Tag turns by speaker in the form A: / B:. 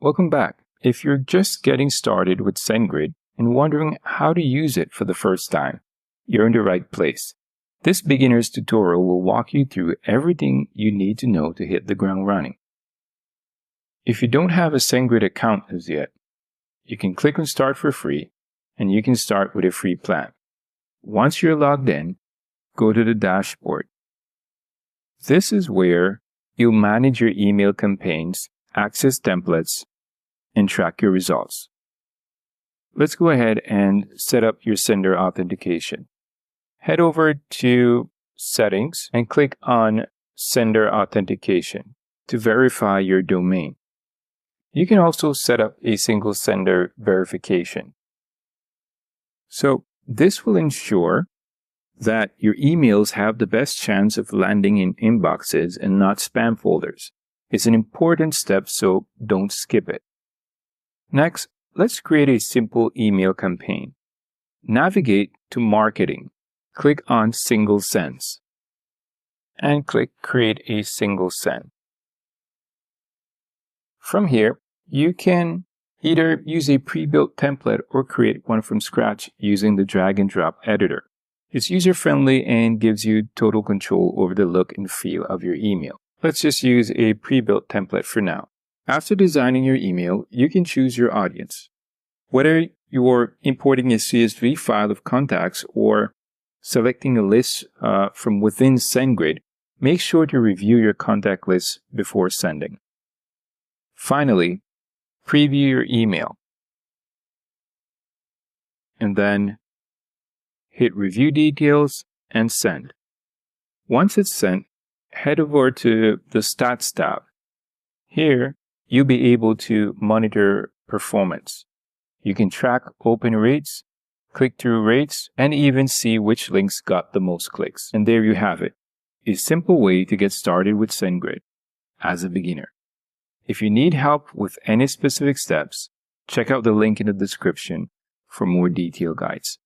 A: Welcome back. If you're just getting started with SendGrid and wondering how to use it for the first time, you're in the right place. This beginner's tutorial will walk you through everything you need to know to hit the ground running. If you don't have a SendGrid account as yet, you can click on Start for free and you can start with a free plan. Once you're logged in, go to the dashboard. This is where you'll manage your email campaigns, access templates, and track your results. Let's go ahead and set up your sender authentication. Head over to Settings and click on Sender Authentication to verify your domain. You can also set up a single sender verification. So this will ensure that your emails have the best chance of landing in inboxes and not spam folders. It's an important step, so don't skip it. Next, let's create a simple email campaign. Navigate to Marketing. Click on Single Sends and click Create a Single Send. From here, you can either use a pre-built template or create one from scratch using the drag and drop editor. It's user-friendly and gives you total control over the look and feel of your email. Let's just use a pre-built template for now. After designing your email, you can choose your audience. Whether you're importing a CSV file of contacts or selecting a list from within SendGrid, make sure to review your contact list before sending. Finally, preview your email. And then hit Review Details and Send. Once it's sent, head over to the Stats tab. Here, you'll be able to monitor performance. You can track open rates, click-through rates, and even see which links got the most clicks. And there you have it, a simple way to get started with SendGrid as a beginner. If you need help with any specific steps, check out the link in the description for more detailed guides.